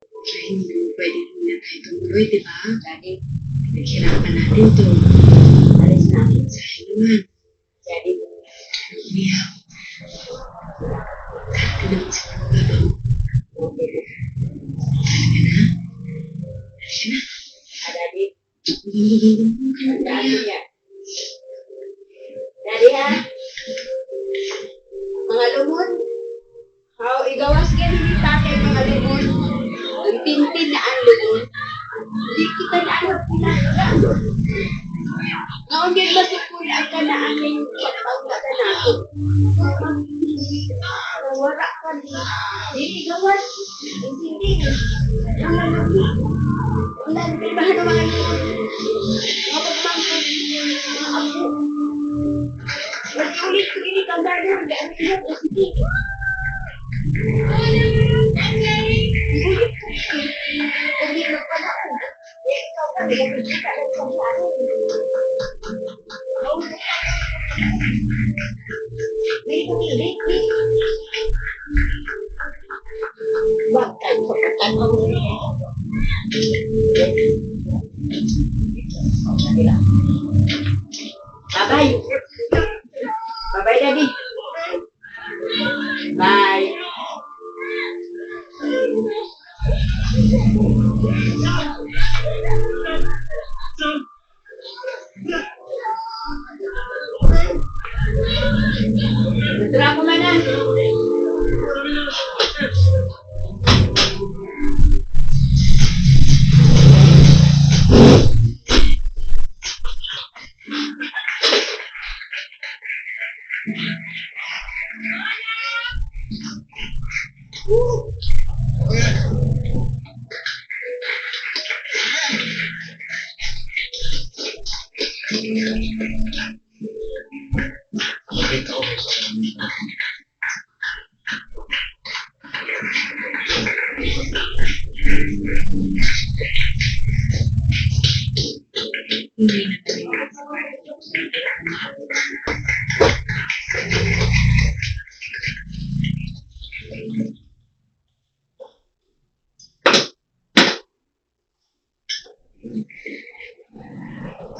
Kaya hindi mo pwede na tayo tumuloy, di ba? Daddy, pinaghirapan natin to. Alis natin sa naman. Daddy, umiyak. Dati naman sa pagbabaw. Okay. Halika na. Halika na. Daddy. Daddy ya. Daddy ha? Mga lumon. How igawas ka hindi tatay mga lumon. Ang tintin na ang lumon. Hindi kita na ang pinagawa. Ngayon din masukulaan ka na aming pagpaglaga natin. Wala ka din. Hindi gawas. Hindi. Wala naman. Wala naman. Bahan na mga lumon. Mga pagmangkot. Mga apo. Ulit ko ini kabar dia enggak lihat SD. Jadi kepada aku, kau kan dia bercakap dengan saya. Ini. Bahkan perkataan orang. Bye. Bye-bye, Daddy. Bye. Betul aku mana?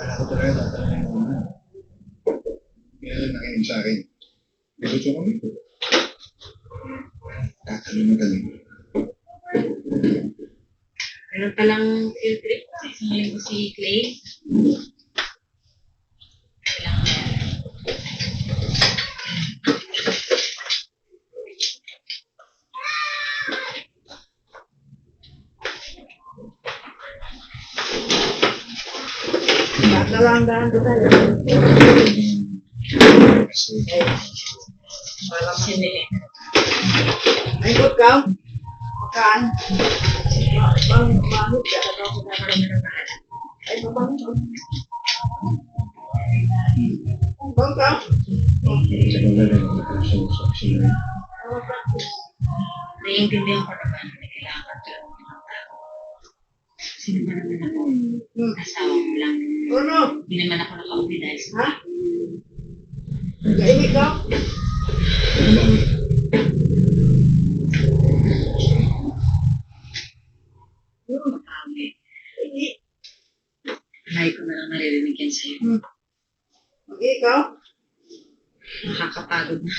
Kala ko talaga tatanungin mo na. Kaya nakinig sa akin. Gusto kami. Tatanong mo talaga. Meron palang field trip sa isang linggo si Clay. Kailangan meron. Dalang-dalang ko tayo. Walang sinili. Ay, good ka? Makaan. Mahut ka na ako na ay, mabangon. Bang ka? Sa magaling, nakasusok sila. Naiintindihan ko naman na kailangan ka tulad ng mga tao. Sino ba naman ako? Asawa mo lang. Ano? Hindi naman ako nakauwi dahil sa Ha? Gaimik ka? Ano ba? pag-awi. Lagi ko na lang naririnig yan sa'yo. Ikaw? Nakakapagod na.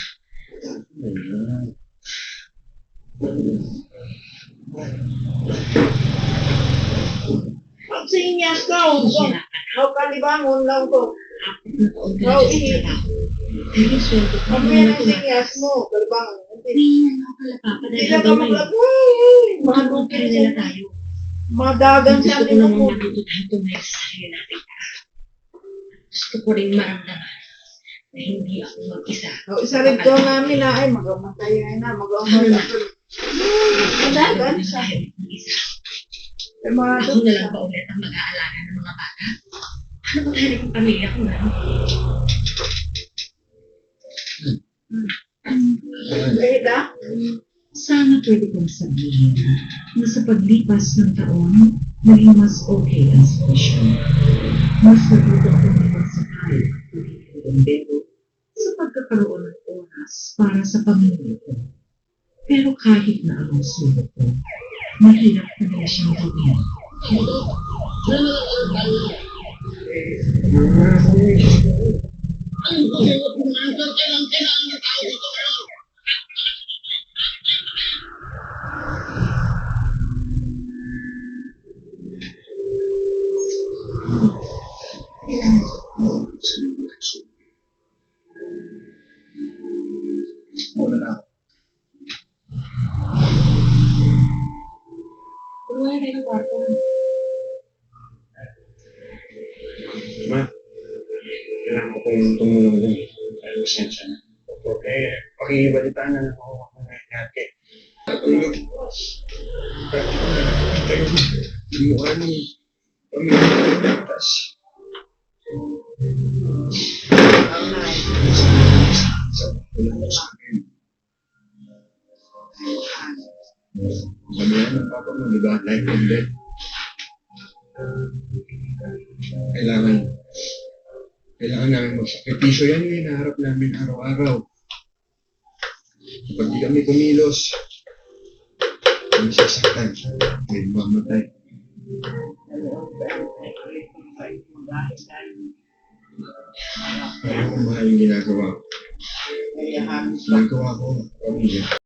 Pag sinyas ka, Hihirapan. how ka libangon lang ko. Apat na taon ka na dyan sa trabaho. Pero sweldo ko. Ano yan ang sinyas mo? Kalbangon. Hindi yan ako pala, Papa. Dahil Sila ka habang maglag. ngayon, mahal pa rin nila tayo. Madagan Gusto sa ko amin namang ako. matuto tayo tumaya sa sarili natin. Gusto ko rin maramdaman na hindi ako mag-isa. Isa rin ko namin na ay magamatay na magamatay. Madagan Hindi sa tayo mag-isa. mga Ako na lang ba ulit ang mag-aalaga ng mga bata? Ano ba tayo ng pamilya ko na? Beda. Sana pwede kong sabihin na sa paglipas ng taon, naging mas okay ang sitwasyon. Mas natuto akong magsakay at magiging bombero sa pagkakaroon ng oras para sa pamilya ko. Pero kahit na anong sulok ko, Mahirap na nila siyang gawin. Muna na ako. Wala na yung kwarto. Ma, kailangan ko kong tumulong din. Ay, pasensya na. Opo, pakibalitaan na lang ako kung nangyari. Tulog. Tayo, yung mukha ni pamilya. Tapos, wala mo sa akin. Sabi nga ng papa mo, di ba? Life and death. Kailangan namin magsakripisyo. Yan yung hinaharap namin araw-araw. Kapag di kami kumilos, kami sasaktan. May mamatay. Ayaw ko mahal yung ginagawa ko. Ginagawa ko, pamilya.